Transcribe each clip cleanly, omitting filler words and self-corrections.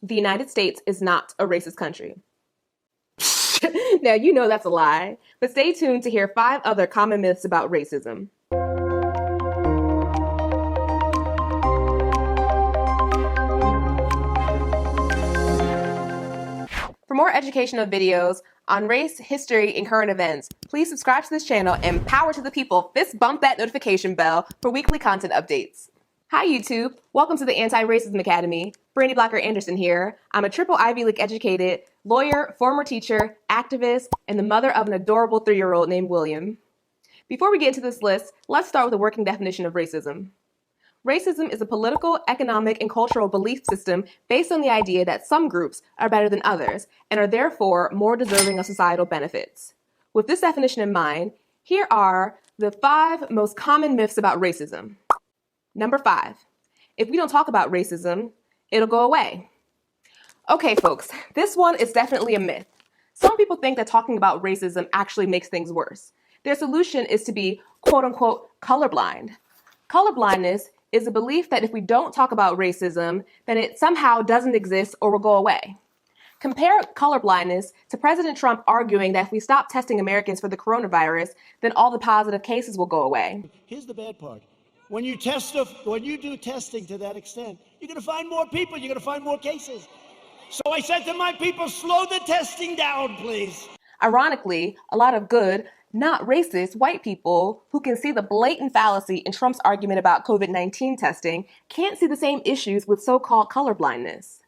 The United States is not a racist country. Now, you know that's a lie, but stay tuned to hear 5 other common myths about racism. For more educational videos on race, history, and current events, please subscribe to this channel and power to the people, fist bump that notification bell for weekly content updates. Hi YouTube, welcome to the Anti-Racism Academy. Brandy Blocker Anderson here. I'm a triple Ivy League educated lawyer, former teacher, activist, and the mother of an adorable 3-year-old named William. Before we get into this list, let's start with a working definition of racism. Racism is a political, economic, and cultural belief system based on the idea that some groups are better than others and are therefore more deserving of societal benefits. With this definition in mind, here are the 5 most common myths about racism. Number 5, if we don't talk about racism, it'll go away. Okay, folks, this one is definitely a myth. Some people think that talking about racism actually makes things worse. Their solution is to be quote-unquote colorblind. Colorblindness is a belief that if we don't talk about racism, then it somehow doesn't exist or will go away. Compare colorblindness to President Trump arguing that if we stop testing Americans for the coronavirus, then all the positive cases will go away. Here's the bad part. When you do testing to that extent, you're going to find more people, you're going to find more cases. So I said to my people, slow the testing down, please. Ironically, a lot of good, not racist, white people who can see the blatant fallacy in Trump's argument about COVID-19 testing can't see the same issues with so-called colorblindness.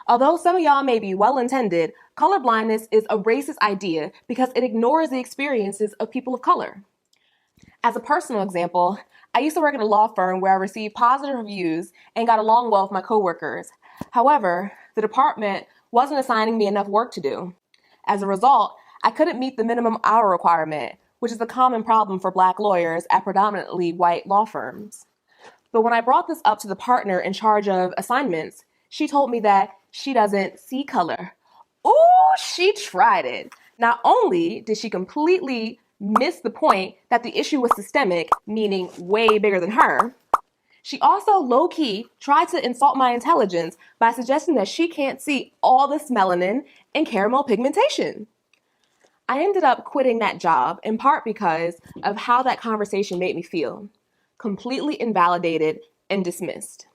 Although some of y'all may be well-intended, colorblindness is a racist idea because it ignores the experiences of people of color. As a personal example, I used to work at a law firm where I received positive reviews and got along well with my coworkers. However, the department wasn't assigning me enough work to do. As a result, I couldn't meet the minimum hour requirement, which is a common problem for Black lawyers at predominantly white law firms. But when I brought this up to the partner in charge of assignments, she told me that she doesn't see color. Ooh, she tried it. Not only did she completely miss the point that the issue was systemic, meaning way bigger than her, she also low-key tried to insult my intelligence by suggesting that she can't see all this melanin and caramel pigmentation. I ended up quitting that job in part because of how that conversation made me feel. Completely invalidated and dismissed.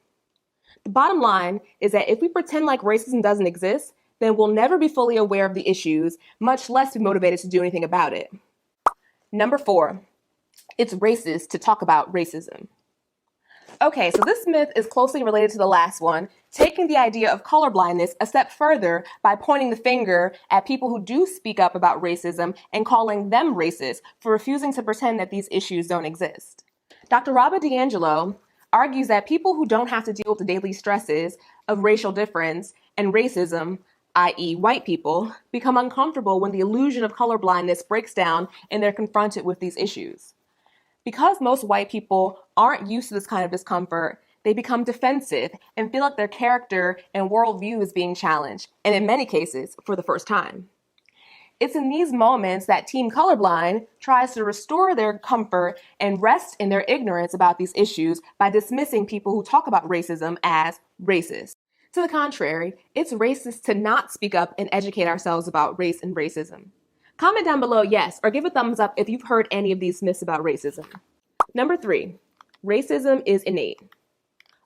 The bottom line is that if we pretend like racism doesn't exist, then we'll never be fully aware of the issues, much less be motivated to do anything about it. Number 4, it's racist to talk about racism. Okay, so this myth is closely related to the last one, taking the idea of colorblindness a step further by pointing the finger at people who do speak up about racism and calling them racist for refusing to pretend that these issues don't exist. Dr. Robert DiAngelo argues that people who don't have to deal with the daily stresses of racial difference and racism, i.e. white people, become uncomfortable when the illusion of colorblindness breaks down and they're confronted with these issues. Because most white people aren't used to this kind of discomfort, they become defensive and feel like their character and worldview is being challenged, and in many cases, for the first time. It's in these moments that Team Colorblind tries to restore their comfort and rest in their ignorance about these issues by dismissing people who talk about racism as racist. To the contrary, it's racist to not speak up and educate ourselves about race and racism. Comment down below yes, or give a thumbs up if you've heard any of these myths about racism. Number 3, racism is innate.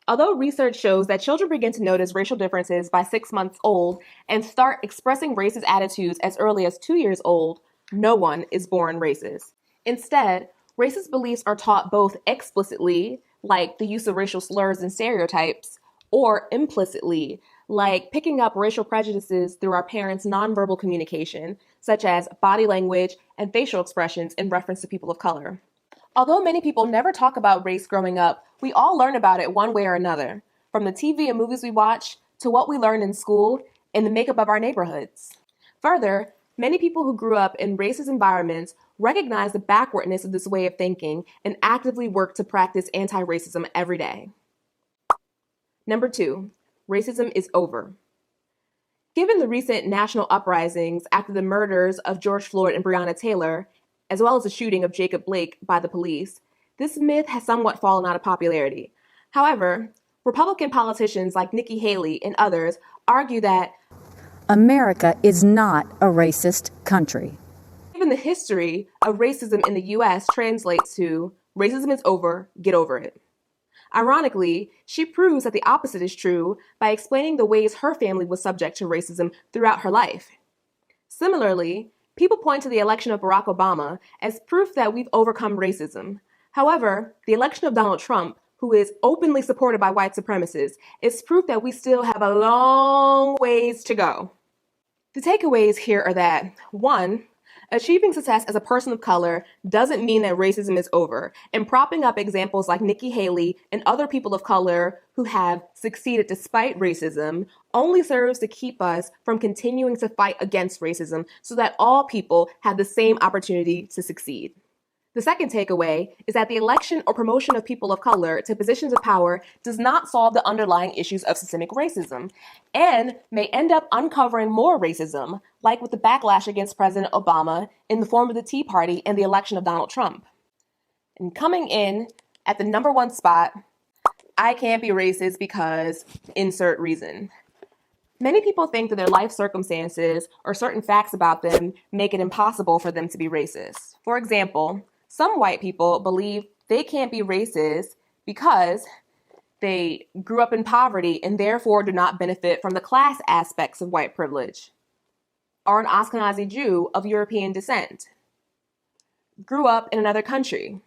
Although research shows that children begin to notice racial differences by 6 months old and start expressing racist attitudes as early as 2 years old, no one is born racist. Instead, racist beliefs are taught both explicitly, like the use of racial slurs and stereotypes, or implicitly, like picking up racial prejudices through our parents' nonverbal communication, such as body language and facial expressions in reference to people of color. Although many people never talk about race growing up, we all learn about it one way or another, from the TV and movies we watch to what we learn in school and the makeup of our neighborhoods. Further, many people who grew up in racist environments recognize the backwardness of this way of thinking and actively work to practice anti-racism every day. Number 2, racism is over. Given the recent national uprisings after the murders of George Floyd and Breonna Taylor, as well as the shooting of Jacob Blake by the police, this myth has somewhat fallen out of popularity. However, Republican politicians like Nikki Haley and others argue that America is not a racist country. even the history of racism in the US translates to racism is over, get over it. Ironically, she proves that the opposite is true by explaining the ways her family was subject to racism throughout her life. Similarly, people point to the election of Barack Obama as proof that we've overcome racism. However, the election of Donald Trump, who is openly supported by white supremacists, is proof that we still have a long ways to go. The takeaways here are that 1. Achieving success as a person of color doesn't mean that racism is over, and propping up examples like Nikki Haley and other people of color who have succeeded despite racism only serves to keep us from continuing to fight against racism so that all people have the same opportunity to succeed. The second takeaway is that the election or promotion of people of color to positions of power does not solve the underlying issues of systemic racism and may end up uncovering more racism, like with the backlash against President Obama in the form of the Tea Party and the election of Donald Trump. And coming in at the number 1 spot, I can't be racist because insert reason. Many people think that their life circumstances or certain facts about them make it impossible for them to be racist. For example, some white people believe they can't be racist because they grew up in poverty and therefore do not benefit from the class aspects of white privilege. Or an Ashkenazi Jew of European descent. Grew up in another country.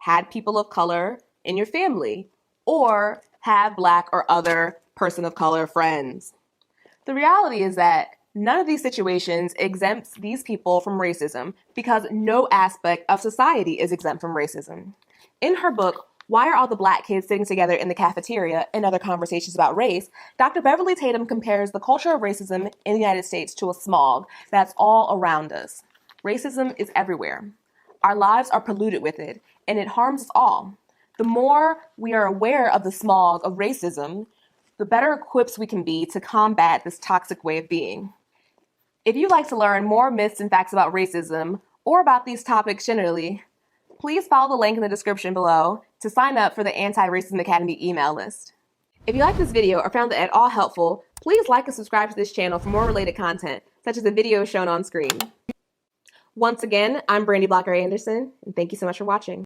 Had people of color in your family. Or have Black or other person of color friends. The reality is that none of these situations exempts these people from racism because no aspect of society is exempt from racism. In her book, Why Are All the Black Kids Sitting Together in the Cafeteria and Other Conversations About Race, Dr. Beverly Tatum compares the culture of racism in the United States to a smog that's all around us. Racism is everywhere. Our lives are polluted with it, and it harms us all. The more we are aware of the smog of racism, the better equipped we can be to combat this toxic way of being. If you'd like to learn more myths and facts about racism or about these topics generally, please follow the link in the description below to sign up for the Anti-Racism Academy email list. If you liked this video or found it at all helpful, please like and subscribe to this channel for more related content, such as the videos shown on screen. Once again, I'm Brandy Blocker Anderson, and thank you so much for watching.